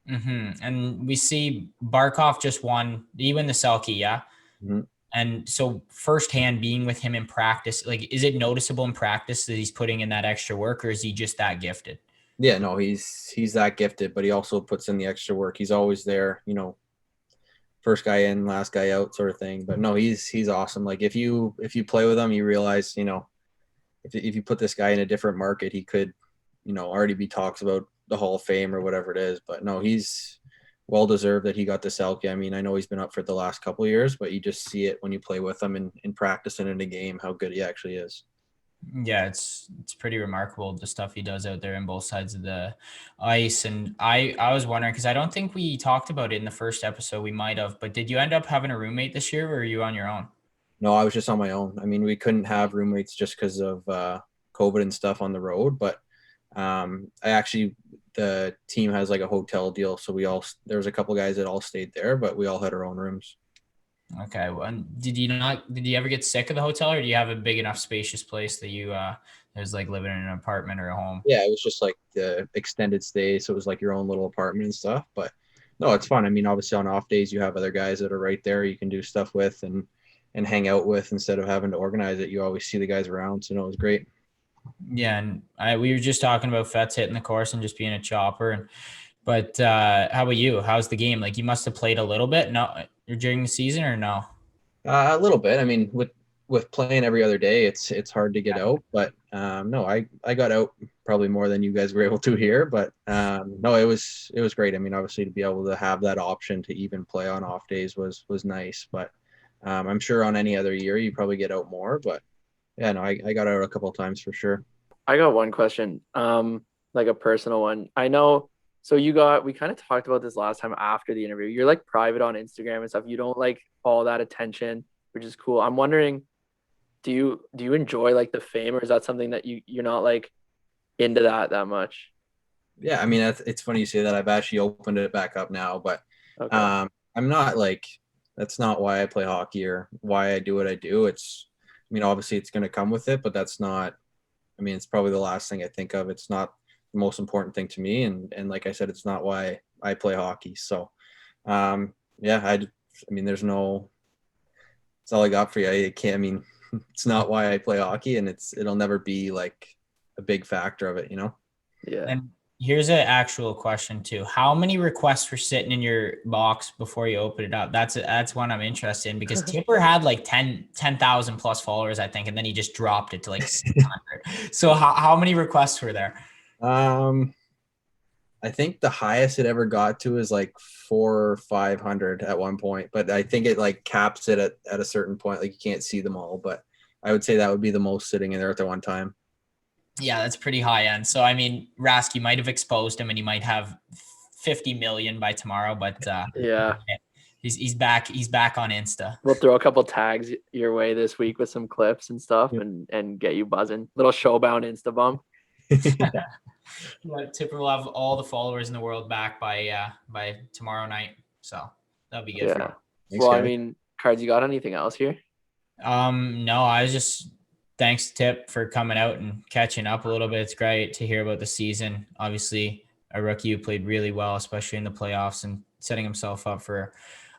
Mm-hmm. And we see Barkov just won. He won the Selke, yeah. Mm-hmm. And so firsthand being with him in practice, like, is it noticeable in practice that he's putting in that extra work, or is he just that gifted? Yeah, no, he's that gifted, but he also puts in the extra work. He's always there, first guy in, last guy out, sort of thing. But no, he's awesome. Like if you play with him, you realize, if you put this guy in a different market, he could, already be talks about the Hall of Fame or whatever it is. But no, he's well deserved that he got the Selke. I mean, I know he's been up for the last couple of years, but you just see it when you play with him in practice and in a game, how good he actually is. Yeah, it's pretty remarkable, the stuff he does out there on both sides of the ice. And I was wondering, because I don't think we talked about it in the first episode. We might have, but did you end up having a roommate this year, or were you on your own? No, I was just on my own. I mean, we couldn't have roommates just because of COVID and stuff on the road. But the team has like a hotel deal, so there was a couple guys that all stayed there, but we all had our own rooms. Okay. Well, and did you ever get sick of the hotel, or do you have a big enough spacious place that you it was like living in an apartment or a home? Yeah, it was just like the extended stay, so it was like your own little apartment and stuff. But no, it's fun. I mean, obviously on off days you have other guys that are right there you can do stuff with and hang out with instead of having to organize it. You always see the guys around, so no, it was great. Yeah, and we were just talking about Fets hitting the course and just being a chopper. But how about you? How's the game? Like, you must have played a little bit during the season, or no? A little bit. I mean, with playing every other day, it's hard to get out. But no, I got out probably more than you guys were able to here. But no, it was great. I mean, obviously to be able to have that option to even play on off days was nice. But I'm sure on any other year you probably get out more. But yeah, no, I got out a couple of times for sure. I got one question, like a personal one. I know. So we kind of talked about this last time after the interview. You're like private on Instagram and stuff. You don't like all that attention, which is cool. I'm wondering, do you enjoy like the fame, or is that something that you're not like into that much? Yeah, I mean, it's funny you say that. I've actually opened it back up now, but Okay. I'm not like, that's not why I play hockey or why I do what I do. I mean, obviously it's going to come with it, but that's not, I mean, it's probably the last thing I think of. It's not the most important thing to me. And like I said, it's not why I play hockey. So, yeah, I mean, that's all I got for you. I mean, it's not why I play hockey, and it'll never be like a big factor of it, Yeah. And here's an actual question too. How many requests were sitting in your box before you open it up? That's one I'm interested in, because Tipper had like 10,000 plus followers, I think, and then he just dropped it to like 600. So how many requests were there? I think the highest it ever got to is like 400 or 500 at one point, but I think it like caps it at a certain point. Like you can't see them all, but I would say that would be the most sitting in there at the one time. Yeah, that's pretty high end. So, I mean, Rask, you might have exposed him and he might have 50 million by tomorrow, but Yeah. He's back. He's back on Insta. We'll throw a couple tags your way this week with some clips and stuff and get you buzzing. Little Showbound Insta bump. Yeah, Tipper will have all the followers in the world back by tomorrow night. So that'll be good for you. Thanks, Well, guys. I mean, Cards, you got anything else here? No, I was just thanks Tip for coming out and catching up a little bit. It's great to hear about the season. Obviously, a rookie who played really well, especially in the playoffs, and setting himself up for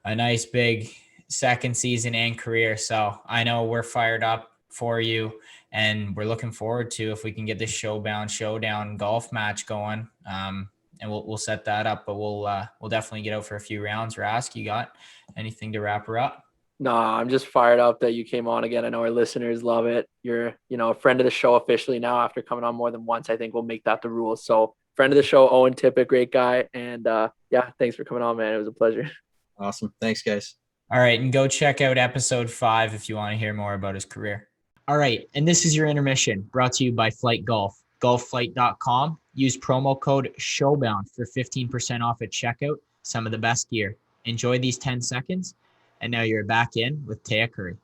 a nice big second season and career. So I know we're fired up for you, and we're looking forward to if we can get this Showbound Showdown golf match going. And we'll set that up, but we'll definitely get out for a few rounds. Rask, you got anything to wrap her up? No, I'm just fired up that you came on again. I know our listeners love it. You're, a friend of the show officially now after coming on more than once. I think we'll make that the rule. So friend of the show, Owen Tippett, great guy. And yeah, thanks for coming on, man. It was a pleasure. Awesome. Thanks, guys. All right. And go check out episode 5 if you want to hear more about his career. All right. And this is your intermission brought to you by Flight Golf, golfflight.com. Use promo code Showbound for 15% off at checkout. Some of the best gear. Enjoy these 10 seconds. And now you're back in with Taya Currie.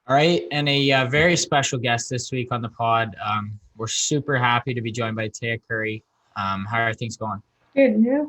All right. And a very special guest this week on the pod. We're super happy to be joined by Taya Currie. How are things going? Good, yeah.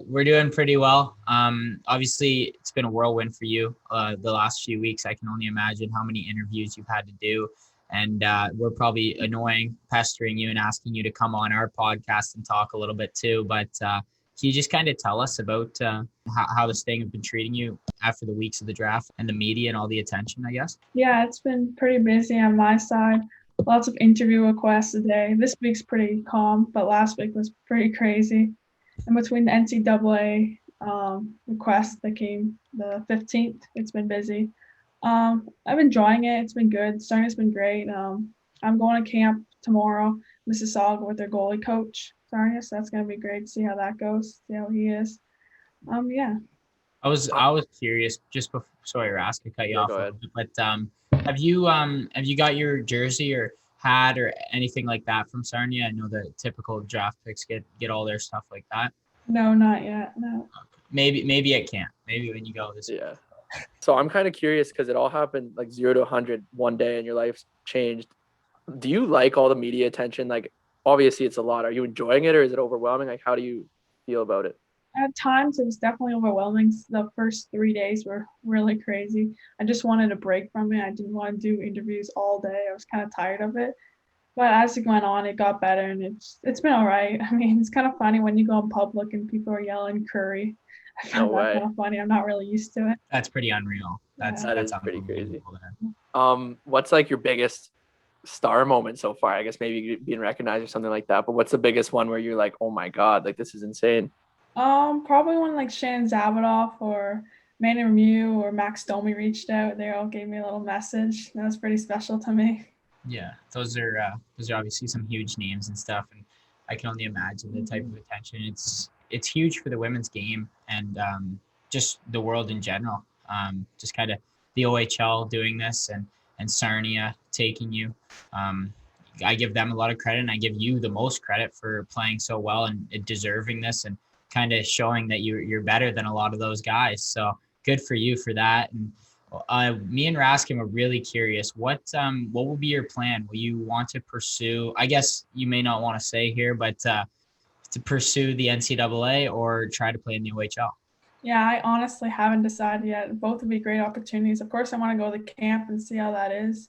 We're doing pretty well. Obviously, it's been a whirlwind for you the last few weeks. I can only imagine how many interviews you've had to do. And we're probably annoying, pestering you and asking you to come on our podcast and talk a little bit too. But can you just kind of tell us about how the Sting have been treating you after the weeks of the draft and the media and all the attention, I guess? Yeah, it's been pretty busy on my side. Lots of interview requests a day. This week's pretty calm, but last week was pretty crazy. And between the NCAA requests that came the 15th, it's been busy. I've been enjoying it. It's been good. Starting's been great. I'm going to camp tomorrow, Mississauga, with their goalie coach. So that's gonna be great to see how that goes, see how he is. Yeah. I was curious just before. Sorry, Rask, I cut you off a little bit, but have you got your jersey or hat or anything like that from Sarnia? I know the typical draft picks get all their stuff like that. No, not yet. No. Maybe at camp. Maybe when you go this. Yeah. So I'm kind of curious because it all happened like 0 to 100 one day and your life's changed. Do you like all the media attention? Like, obviously it's a lot. Are you enjoying it or is it overwhelming? Like, how do you feel about it? At times it was definitely overwhelming. The first 3 days were really crazy. I just wanted a break from it. I didn't want to do interviews all day. I was kind of tired of it. But as it went on, it got better and it's been all right. I mean, it's kind of funny when you go in public and people are yelling Curry. I find that kind of funny. I'm not really used to it. That's pretty unreal. That's pretty crazy. What's like your biggest star moment so far? I guess maybe being recognized or something like that. But what's the biggest one where you're like, oh my God, like this is insane? Probably when like Shannon Zavadoff or Manny Remu or Max Domi reached out. They all gave me a little message. That was pretty special to me. Yeah, those are obviously some huge names and stuff, and I can only imagine the type of attention. It's huge for the women's game and just the world in general. Just kind of the OHL doing this and Sarnia taking you. I give them a lot of credit, and I give you the most credit for playing so well and deserving this and kind of showing that you're better than a lot of those guys. So good for you for that. And me and Raskin were really curious. What will be your plan? Will you want to pursue? I guess you may not want to say here, but to pursue the NCAA or try to play in the OHL? Yeah, I honestly haven't decided yet. Both would be great opportunities. Of course, I want to go to the camp and see how that is.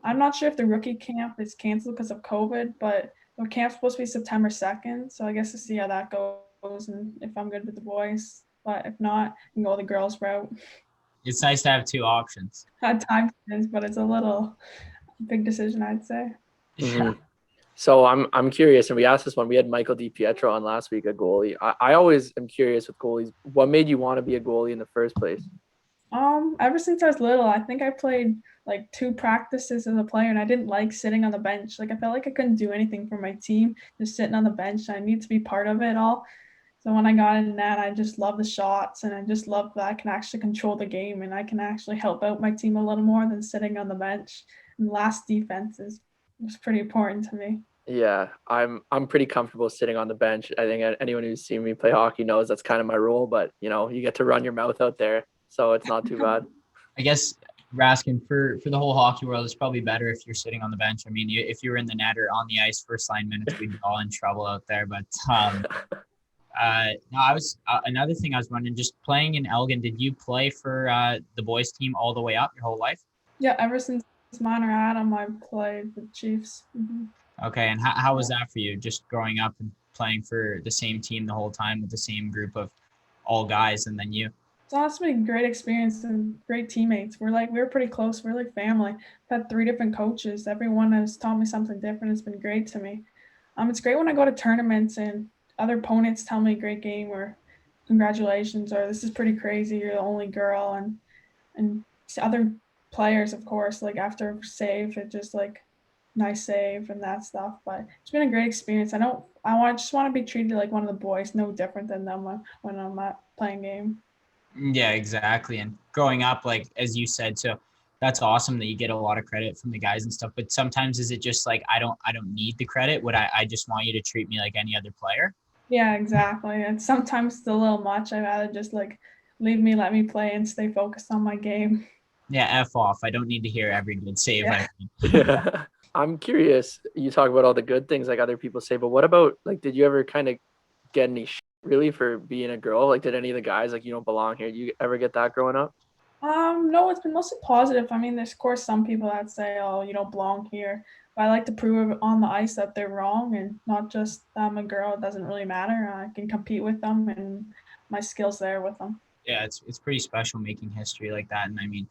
I'm not sure if the rookie camp is canceled because of COVID, but the camp's supposed to be September 2nd. So I guess to see how that goes and if I'm good with the boys. But if not, I can go the girls route. It's nice to have two options. At times, but it's a little big decision, I'd say. Mm-hmm. So I'm curious, and we asked this one. We had Michael DiPietro on last week, a goalie. I always am curious with goalies. What made you want to be a goalie in the first place? Ever since I was little, I think I played like 2 practices as a player, and I didn't like sitting on the bench. Like I felt like I couldn't do anything for my team, just sitting on the bench. I need to be part of it all. So when I got in that, I just love the shots, and I just love that I can actually control the game, and I can actually help out my team a little more than sitting on the bench. And last defense was pretty important to me. Yeah, I'm pretty comfortable sitting on the bench. I think anyone who's seen me play hockey knows that's kind of my role, but you get to run your mouth out there, so it's not too bad. I guess Raskin for the whole hockey world, it's probably better if you're sitting on the bench. I mean, if you were in the net or on the ice first line minutes, we'd be all in trouble out there. But no, I was another thing I was wondering, just playing in Elgin, did you play for the boys team all the way up your whole life? Yeah, ever since minor Adam, I've played with Chiefs. Okay, and how was that for you, just growing up and playing for the same team the whole time with the same group of all guys, and then you? It's honestly been a great experience and great teammates. We're pretty close. We're like family. I've had 3 different coaches. Everyone has taught me something different. It's been great to me. It's great when I go to tournaments and other opponents tell me great game or congratulations or this is pretty crazy. You're the only girl and other players, of course, like after save, it just like nice save and that stuff. But it's been a great experience. Just want to be treated like one of the boys, no different than them when I'm not playing game. Yeah, exactly. And growing up, like as you said, so that's awesome that you get a lot of credit from the guys and stuff. But sometimes is it just like I don't need the credit? I just want you to treat me like any other player? Yeah, exactly. And sometimes it's a little much. I'd rather just like let me play and stay focused on my game. Yeah, F off. I don't need to hear every good save. Yeah. Yeah. I'm curious. You talk about all the good things like other people say, but what about like, did you ever kind of get any really for being a girl? Like, did any of the guys like you don't belong here? Did you ever get that growing up? No, it's been mostly positive. I mean, there's of course some people that say, "Oh, you don't belong here," but I like to prove on the ice that they're wrong, and not just I'm a girl. It doesn't really matter. I can compete with them, and my skills there with them. Yeah, it's pretty special making history like that. And I mean,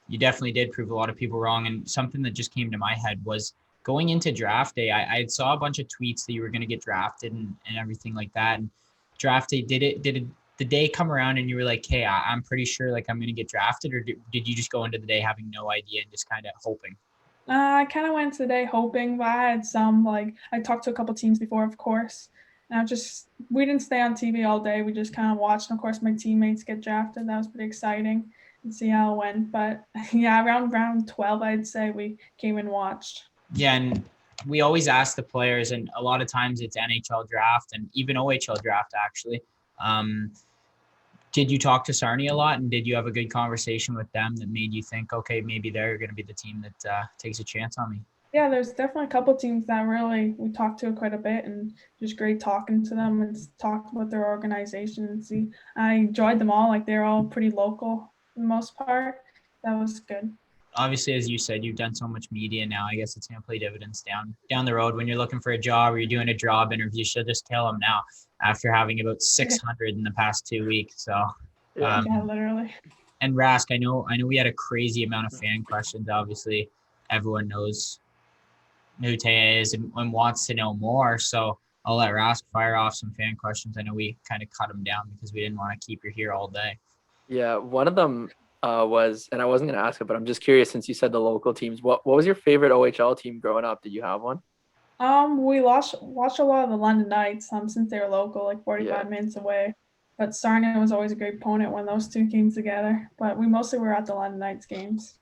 you definitely did prove a lot of people wrong. And something that just came to my head was going into draft day. I saw a bunch of tweets that you were going to get drafted and everything like that. And draft day, did the day come around and you were like, hey, I'm pretty sure like I'm going to get drafted, or did you just go into the day having no idea and just kind of hoping? I kind of went today hoping, but I had some like I talked to a couple teams before, of course, and we didn't stay on TV all day. We just kind of watched. And of course, my teammates get drafted. That was pretty exciting and see how it went. But yeah, around round 12, I'd say we came and watched. Yeah, and we always ask the players, and a lot of times it's NHL draft and even OHL draft actually. Did you talk to Sarnia a lot, and did you have a good conversation with them that made you think, okay, maybe they're going to be the team that takes a chance on me? Yeah, there's definitely a couple teams that really we talked to quite a bit, and just great talking to them and talked about their organization and see. I enjoyed them all. Like they're all pretty local for the most part. That was good. Obviously, as you said, you've done so much media now. I guess it's going to play dividends down the road when you're looking for a job or you're doing a job interview. You should just tell them now after having about 600 in the past 2 weeks. So, yeah, literally. And Rask, I know we had a crazy amount of fan questions. Obviously, everyone knows who Taya is and wants to know more. So I'll let Rask fire off some fan questions. I know we kind of cut them down because we didn't want to keep you here all day. Yeah, one of them was, and I wasn't going to ask it, but I'm just curious since you said the local teams. What was your favorite OHL team growing up? Did you have one? We watched a lot of the London Knights since they were local, like 45 minutes away. But Sarnia was always a great opponent when those two came together. But we mostly were at the London Knights games.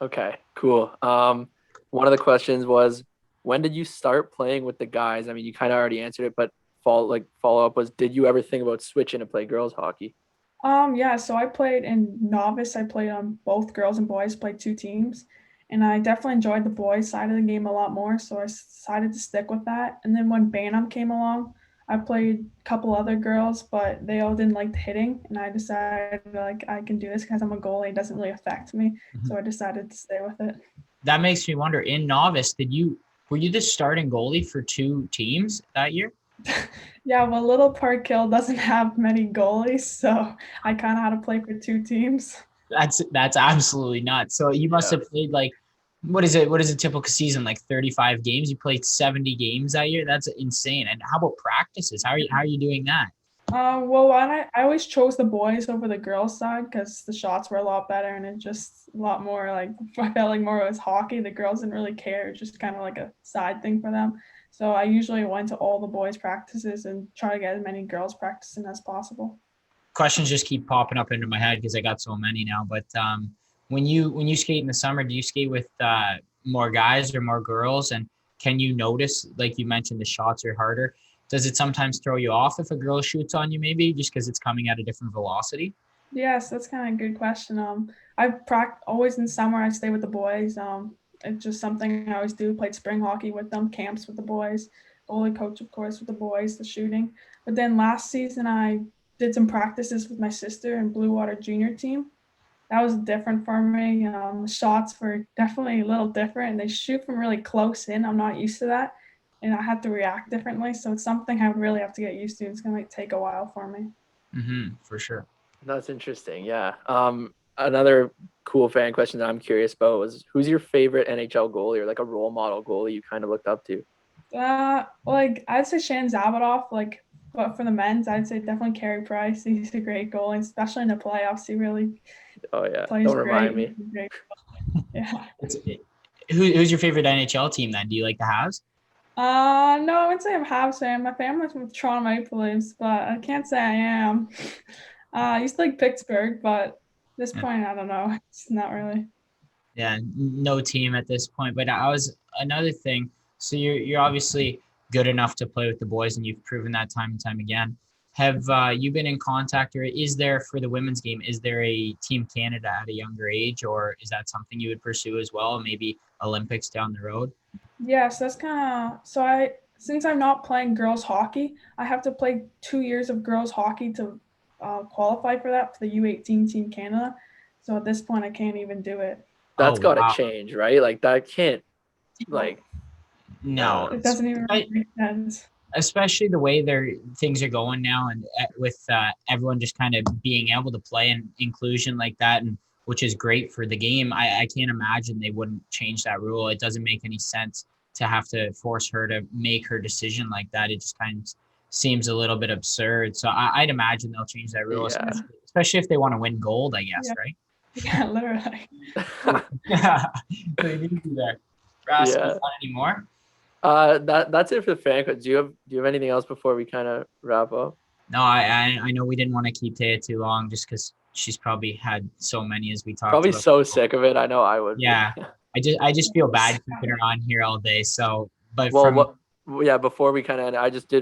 Okay, cool. One of the questions was, when did you start playing with the guys? I mean, you kind of already answered it, but follow up was, did you ever think about switching to play girls hockey? Yeah, so I played in novice. I played on both girls and boys, played 2 teams. And I definitely enjoyed the boys side of the game a lot more, so I decided to stick with that. And then when Bantam came along, I played a couple other girls, but they all didn't like the hitting. And I decided like I can do this because I'm a goalie. It doesn't really affect me. Mm-hmm. So I decided to stay with it. That makes me wonder, in novice, were you the starting goalie for 2 teams that year? Yeah, well, Little Park Hill doesn't have many goalies, so I kind of had to play for 2 teams. That's absolutely nuts. So you must have played like, what is a typical season, like 35 games? You played 70 games that year? That's insane. And how about practices? How are you doing that? Well, I always chose the boys over the girls side because the shots were a lot better and it just a lot more like, I felt like more it was hockey. The girls didn't really care. It was just kind of like a side thing for them. So I usually went to all the boys' practices and try to get as many girls practicing as possible. Questions just keep popping up into my head because I got so many now. But when you skate in the summer, do you skate with more guys or more girls? And can you notice, like you mentioned, the shots are harder? Does it sometimes throw you off if a girl shoots on you, maybe just because it's coming at a different velocity? Yes, that's kind of a good question. I practice always in summer. I stay with the boys. It's just something I always do. Played spring hockey with them, camps with the boys, goalie coach, of course, with the boys, the shooting. But then last season, I did some practices with my sister in Blue Water Junior team. That was different for me. The shots were definitely a little different, and they shoot from really close in. I'm not used to that, and I had to react differently. So it's something I would really have to get used to. It's gonna take a while for me. For sure. That's interesting. Yeah. Another cool fan question that I'm curious about was, who's your favorite NHL goalie, or like a role model goalie you kind of looked up to? Like I'd say Shan Zabadoff. But for the men's, I'd say definitely Carey Price. He's a great goalie, especially in the playoffs. He really Oh yeah. plays Don't great. remind me. Yeah. Who's your favorite NHL team then? Do you like the Habs? No, I wouldn't say I'm Habs fan. My family's from Toronto Maple Leafs, but I can't say I am. I used to like Pittsburgh, but at this point, I don't know. It's not really. Yeah, no team at this point. But another thing. So you're obviously good enough to play with the boys, and you've proven that time and time again. Have you been in contact, or is there for the women's game? Is there a Team Canada at a younger age, or is that something you would pursue as well? Maybe Olympics down the road. Yes, that's kind of so. Since I'm not playing girls hockey, I have to play 2 years of girls hockey to qualify for that for the U18 Team Canada. So at this point, I can't even do it. That's got to wow. change, right? Like that can't, like. No, It doesn't even make sense. Especially the way things are going now, and with everyone just kind of being able to play and inclusion like that, and which is great for the game. I can't imagine they wouldn't change that rule. It doesn't make any sense to have to force her to make her decision like that. It just kind of seems a little bit absurd. So I'd imagine they'll change that rule, Yeah. especially if they want to win gold, I guess, Yeah. right? Yeah, literally. Yeah, they need to do that. Rask, Yeah. you got any more? That's it for the fan questions. Do you have anything else before we kind of wrap up? No, I know we didn't want to keep Taya too long just because she's probably had so many as we talked Probably about. so sick of it. I know I would. Yeah. I just feel bad keeping her on here all day. So, but before we kind of end,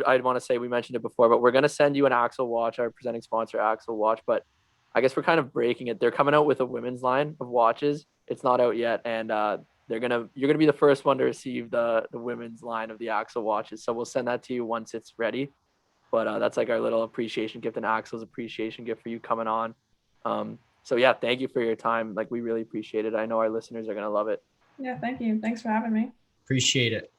I'd want to say, we mentioned it before, but we're going to send you an Axel watch, our presenting sponsor, Axel watch. But I guess we're kind of breaking it. They're coming out with a women's line of watches. It's not out yet. And you're going to be the first one to receive the women's line of the Axel watches. So we'll send that to you once it's ready. But that's like our little appreciation gift, and Axel's appreciation gift for you coming on. So yeah, thank you for your time. Like, we really appreciate it. I know our listeners are going to love it. Yeah, thank you. Thanks for having me. appreciate it.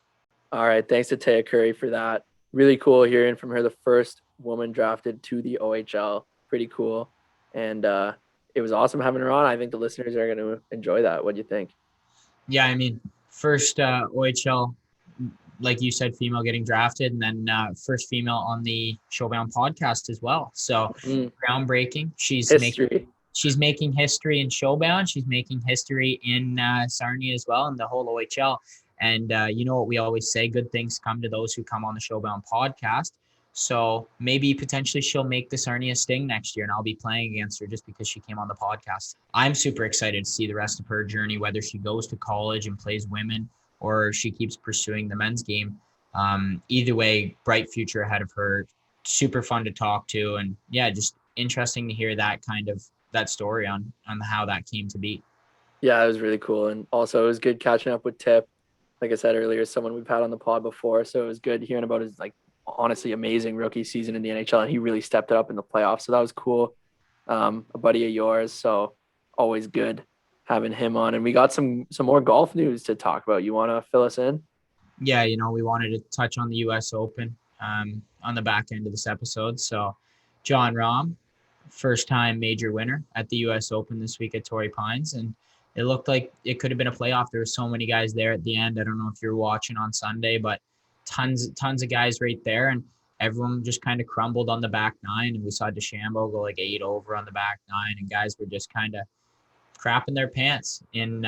All right. Thanks to Taya Currie for that. Really cool hearing from her, the first woman drafted to the OHL. Pretty cool. And it was awesome having her on. I think the listeners are going to enjoy that. What do you think? Yeah, I mean, first OHL, like you said, female getting drafted, and then first female on the Showbound podcast as well. So groundbreaking. She's making history in Showbound. She's making history in Sarnia as well, and the whole OHL. And you know what we always say, good things come to those who come on the Showbound podcast. So maybe potentially she'll make the Sarnia Sting next year, and I'll be playing against her just because she came on the podcast. I'm super excited to see the rest of her journey, whether she goes to college and plays women or she keeps pursuing the men's game. Either way, bright future ahead of her. Super fun to talk to, and yeah, just interesting to hear that story on how that came to be. Yeah, it was really cool, and also it was good catching up with Tip. Like I said earlier, someone we've had on the pod before, so it was good hearing about his honestly amazing rookie season in the NHL, and he really stepped it up in the playoffs. So that was cool. A buddy of yours, so always good having him on. And we got some more golf news to talk about. You want to fill us in? Yeah, we wanted to touch on the U.S. Open on the back end of this episode. So Jon Rahm, first-time major winner at the U.S. Open this week at Torrey Pines, and it looked like it could have been a playoff. There were so many guys there at the end. I don't know if you're watching on Sunday, but tons of guys right there, and everyone just kind of crumbled on the back nine, and we saw DeChambeau go 8 over on the back nine, and guys were just kind of crapping their pants in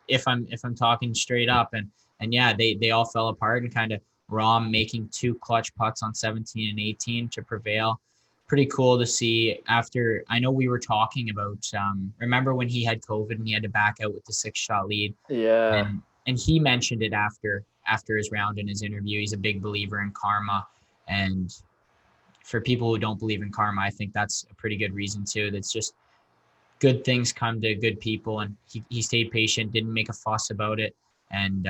if I'm talking straight up, and yeah, they all fell apart, and kind of Rahm making 2 clutch putts on 17 and 18 to prevail. Pretty cool to see. After, I know we were talking about remember when he had COVID and he had to back out with the 6-shot lead, Yeah. and he mentioned it after after his round in his interview. He's a big believer in karma. And for people who don't believe in karma, I think that's a pretty good reason too. That's just good things come to good people, and he stayed patient, didn't make a fuss about it. And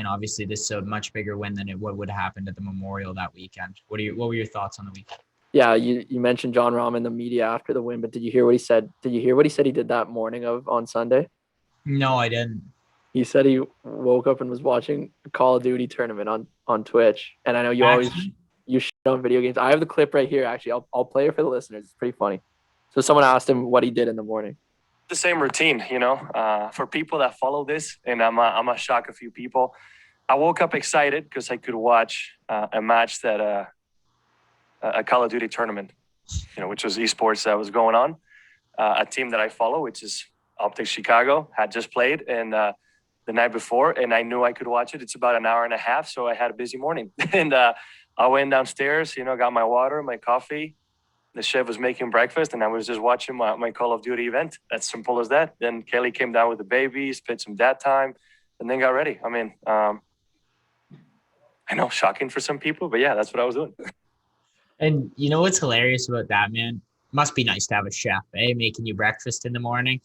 obviously this is a much bigger win than what would have happened at the Memorial that weekend. What were your thoughts on the weekend? Yeah, you mentioned John Rahm in the media after the win, but did you hear what he said? Did you hear what he said he did that morning on Sunday? No, I didn't. He said he woke up and was watching a Call of Duty tournament on Twitch. And I know you shit on video games. I have the clip right here. Actually, I'll play it for the listeners. It's pretty funny. So someone asked him what he did in the morning. The same routine, for people that follow this, and I'm gonna shock a few people. I woke up excited because I could watch a match that a Call of Duty tournament, which was esports that was going on. A team that I follow, which is Optic Chicago, had just played, and the night before, and I knew I could watch it. It's about an hour and a half, so I had a busy morning. And I went downstairs, got my water, my coffee. The chef was making breakfast, and I was just watching my Call of Duty event. That's simple as that. Then Kelly came down with the baby, spent some dad time, and then got ready. I mean, I know, shocking for some people, but yeah, that's what I was doing. And you know what's hilarious about that, man? Must be nice to have a chef, making you breakfast in the morning.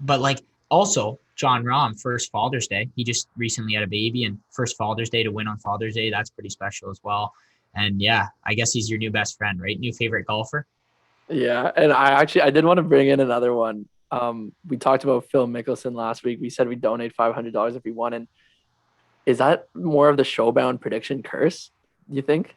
But like also John Rahm, first Father's Day. He just recently had a baby, and first Father's Day to win on Father's Day, that's pretty special as well. And yeah, I guess he's your new best friend, right? New favorite golfer? Yeah, and I did want to bring in another one. We talked about Phil Mickelson last week. We said we'd donate $500 if we won. And is that more of the Showbound prediction curse, do you think?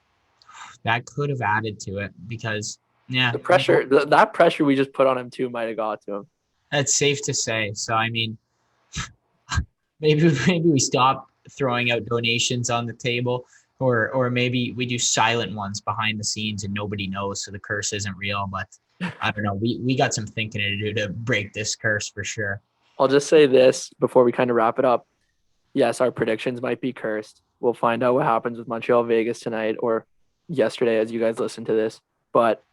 That could have added to it because, yeah. The pressure, that pressure we just put on him too might have got to him. That's safe to say. So, I mean, maybe we stop throwing out donations on the table, or maybe we do silent ones behind the scenes and nobody knows, so the curse isn't real. But I don't know. We got some thinking to do to break this curse for sure. I'll just say this before we kind of wrap it up. Yes, our predictions might be cursed. We'll find out what happens with Montreal Vegas tonight or yesterday as you guys listen to this. But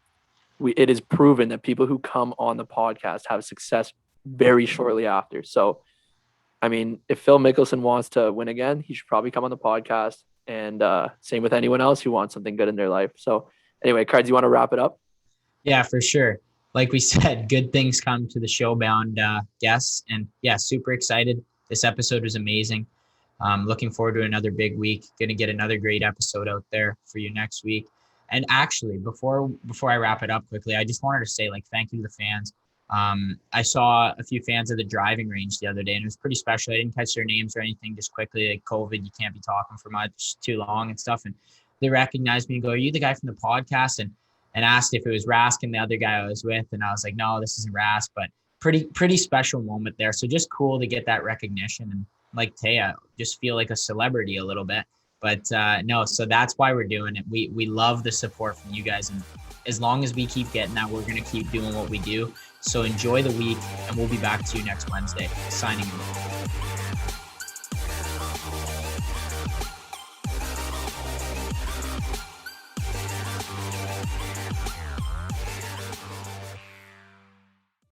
it is proven that people who come on the podcast have success very shortly after. So, I mean, if Phil Mickelson wants to win again, he should probably come on the podcast. And same with anyone else who wants something good in their life. So anyway, Cards, you want to wrap it up? Yeah, for sure. Like we said, good things come to the Showbound guests. And yeah, super excited. This episode was amazing. Looking forward to another big week. Going to get another great episode out there for you next week. And actually, before I wrap it up quickly, I just wanted to say, thank you to the fans. I saw a few fans at the driving range the other day, and it was pretty special. I didn't catch their names or anything, just quickly, like COVID, you can't be talking for much too long and stuff. And they recognized me and go, "Are you the guy from the podcast?" And asked if it was Rask and the other guy I was with. And I was like, "No, this isn't Rask," but pretty special moment there. So just cool to get that recognition, and like Taya, just feel like a celebrity a little bit. But no, so that's why we're doing it. We love the support from you guys. And as long as we keep getting that, we're going to keep doing what we do. So enjoy the week, and we'll be back to you next Wednesday. Signing off.